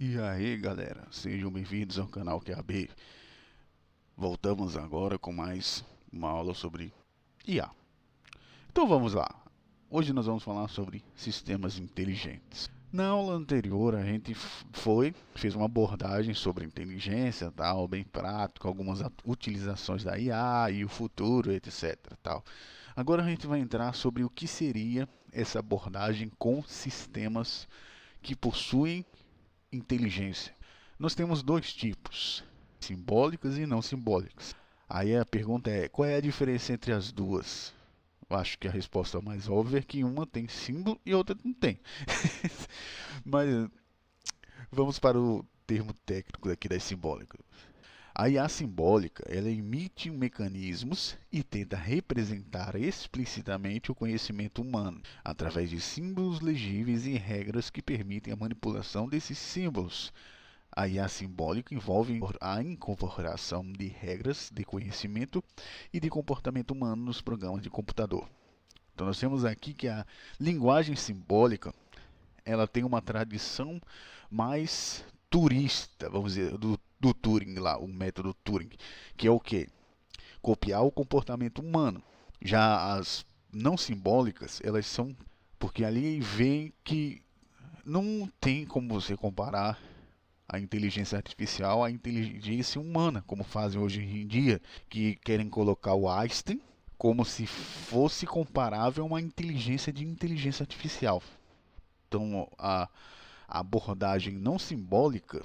E aí galera, sejam bem-vindos ao canal QAB. Voltamos agora com mais uma aula sobre IA. Então vamos lá. Hoje nós vamos falar sobre sistemas inteligentes. Na aula anterior a gente fez uma abordagem sobre inteligência, tal, bem prático, algumas utilizações da IA e o futuro, etc. Tal. Agora a gente vai entrar sobre o que seria essa abordagem com sistemas que possuem inteligência. Nós temos dois tipos, simbólicas e não simbólicas. Aí a pergunta é, qual é a diferença entre as duas? Eu acho que a resposta mais óbvia é que uma tem símbolo e a outra não tem. Mas vamos para o termo técnico aqui das simbólicas. A IA simbólica, ela emite mecanismos e tenta representar explicitamente o conhecimento humano, através de símbolos legíveis e regras que permitem a manipulação desses símbolos. A IA simbólica envolve a incorporação de regras de conhecimento e de comportamento humano nos programas de computador. Então nós temos aqui que a linguagem simbólica, ela tem uma tradição mais turista, vamos dizer, do Turing lá, o método Turing, que é o quê? Copiar o comportamento humano. Já as não simbólicas, elas são, porque ali vem que não tem como você comparar a inteligência artificial à inteligência humana, como fazem hoje em dia, que querem colocar o Einstein como se fosse comparável a uma inteligência artificial. Então, a abordagem não simbólica,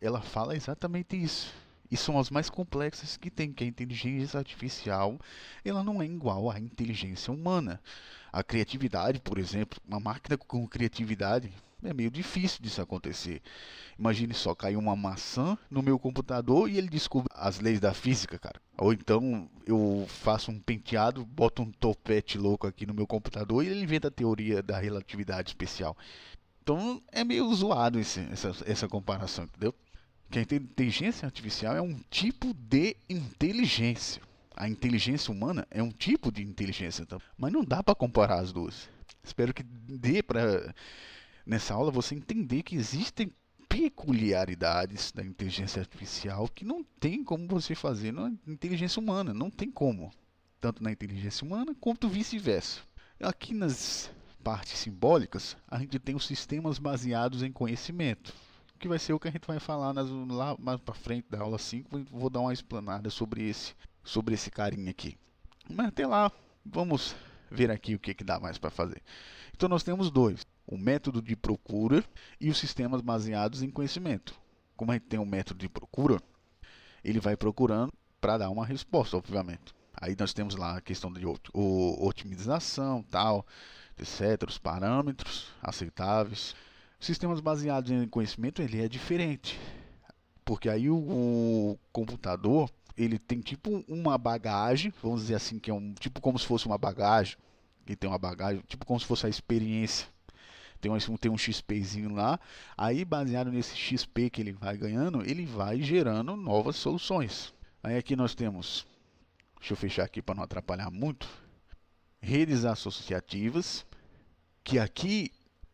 ela fala exatamente isso. E são as mais complexas que tem, que a inteligência artificial, ela não é igual à inteligência humana. A criatividade, por exemplo, uma máquina com criatividade, é meio difícil disso acontecer. Imagine só, cair uma maçã no meu computador e ele descobre as leis da física, cara. Ou então eu faço um penteado, boto um topete louco aqui no meu computador e ele inventa a teoria da relatividade especial. Então é meio zoado essa comparação, entendeu? Que a inteligência artificial é um tipo de inteligência. A inteligência humana é um tipo de inteligência, mas não dá para comparar as duas. Espero que dê para nessa aula você entender que existem peculiaridades da inteligência artificial que não tem como você fazer na inteligência humana, não tem como, tanto na inteligência humana quanto vice-versa. Aqui nas partes simbólicas, a gente tem os sistemas baseados em conhecimento, que vai ser o que a gente vai falar lá mais para frente da aula 5. Vou dar uma explanada sobre esse carinha aqui. Mas até lá, vamos ver aqui o que dá mais para fazer. Então nós temos dois, o método de procura e os sistemas baseados em conhecimento. Como a gente tem um método de procura, ele vai procurando para dar uma resposta, obviamente. Aí nós temos lá a questão de otimização, tal, etc., os parâmetros aceitáveis. Sistemas baseados em conhecimento, ele é diferente, porque aí o computador, ele tem tipo uma bagagem, vamos dizer assim, que é tipo como se fosse uma bagagem, ele tem uma bagagem, tipo como se fosse a experiência. Tem um XPzinho lá, aí baseado nesse XP que ele vai ganhando, ele vai gerando novas soluções. Aí aqui nós temos, deixa eu fechar aqui para não atrapalhar muito, redes associativas, que aqui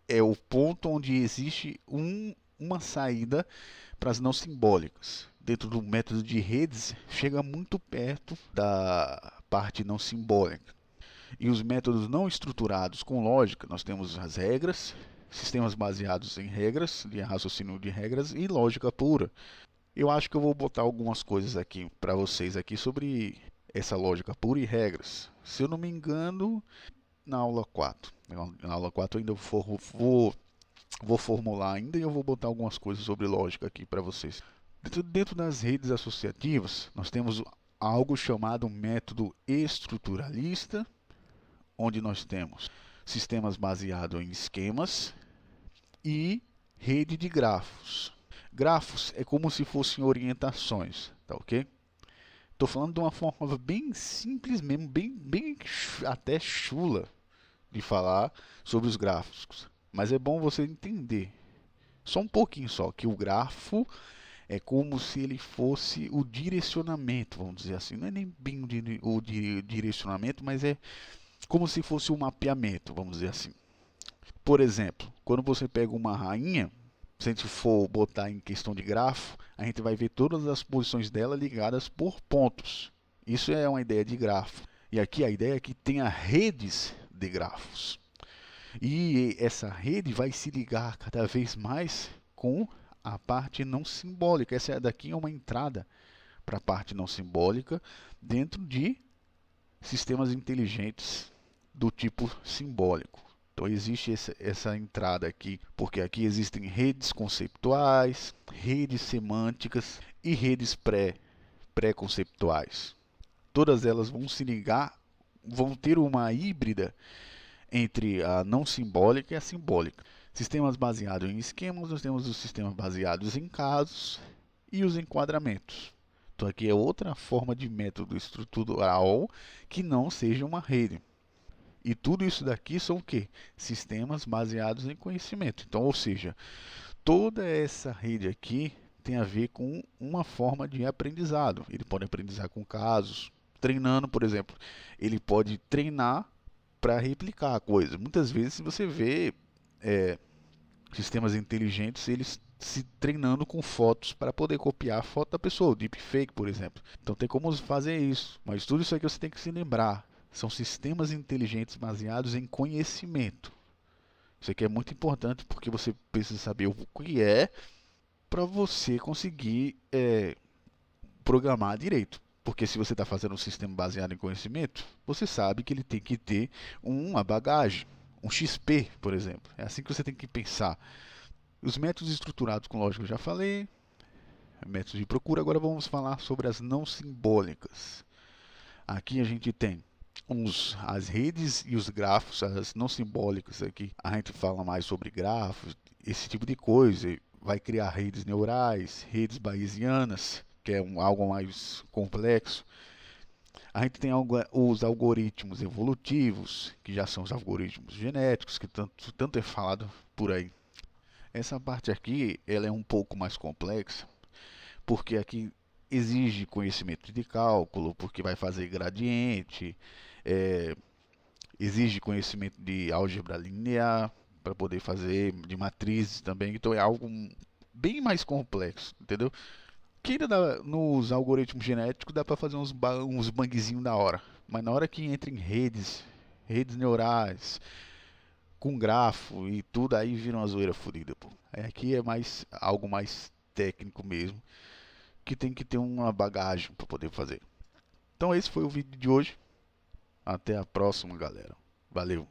é o ponto onde existe uma saída para as não simbólicas. Dentro do método de redes, chega muito perto da parte não simbólica. E os métodos não estruturados com lógica, nós temos as regras, sistemas baseados em regras, de raciocínio de regras e lógica pura. Eu acho que eu vou botar algumas coisas aqui para vocês aqui sobre essa lógica pura e regras. Se eu não me engano, na aula 4. Na aula 4 eu ainda vou formular ainda e eu vou botar algumas coisas sobre lógica aqui para vocês. Dentro das redes associativas, nós temos algo chamado método estruturalista, onde nós temos sistemas baseados em esquemas e rede de grafos. Grafos é como se fossem orientações, tá ok? Estou falando de uma forma bem simples mesmo, bem até chula de falar sobre os gráficos. Mas é bom você entender, só um pouquinho só, que o grafo é como se ele fosse o direcionamento, vamos dizer assim. Não é nem bem o direcionamento, mas é como se fosse um mapeamento, vamos dizer assim. Por exemplo, quando você pega uma rainha, se a gente for botar em questão de grafo, a gente vai ver todas as posições dela ligadas por pontos. Isso é uma ideia de grafo. E aqui a ideia é que tenha redes de grafos. E essa rede vai se ligar cada vez mais com a parte não simbólica. Essa daqui é uma entrada para a parte não simbólica dentro de sistemas inteligentes do tipo simbólico. Então existe essa entrada aqui, porque aqui existem redes conceituais, redes semânticas e redes pré-conceituais. Todas elas vão se ligar, vão ter uma híbrida entre a não simbólica e a simbólica. Sistemas baseados em esquemas, nós temos os sistemas baseados em casos e os enquadramentos. Então aqui é outra forma de método estrutural que não seja uma rede. E tudo isso daqui são o quê? Sistemas baseados em conhecimento. Então, ou seja, toda essa rede aqui tem a ver com uma forma de aprendizado. Ele pode aprendizar com casos, treinando, por exemplo. Ele pode treinar para replicar a coisa. Muitas vezes você vê sistemas inteligentes, eles se treinando com fotos para poder copiar a foto da pessoa, o deepfake, por exemplo. Então tem como fazer isso. Mas tudo isso aqui você tem que se lembrar. São sistemas inteligentes baseados em conhecimento. Isso aqui é muito importante porque você precisa saber o que é para você conseguir programar direito. Porque se você está fazendo um sistema baseado em conhecimento, você sabe que ele tem que ter uma bagagem, um XP, por exemplo. É assim que você tem que pensar. Os métodos estruturados com lógica eu já falei. Métodos de procura, agora vamos falar sobre as não simbólicas. Aqui a gente tem as redes e os grafos, as não simbólicas aqui. A gente fala mais sobre grafos, esse tipo de coisa. Vai criar redes neurais, redes bayesianas, que é algo mais complexo. A gente tem os algoritmos evolutivos, que já são os algoritmos genéticos, que tanto é falado por aí. Essa parte aqui ela é um pouco mais complexa, porque aqui exige conhecimento de cálculo, porque vai fazer gradiente, é, exige conhecimento de álgebra linear para poder fazer de matrizes também, então é algo bem mais complexo, entendeu? Que nos algoritmos genéticos dá para fazer uns bugzinhos da hora, mas na hora que entra em redes neurais, com grafo e tudo, aí vira uma zoeira fodida, pô. Aqui é mais algo mais técnico mesmo, que tem que ter uma bagagem para poder fazer. Então esse foi o vídeo de hoje. Até a próxima, galera. Valeu!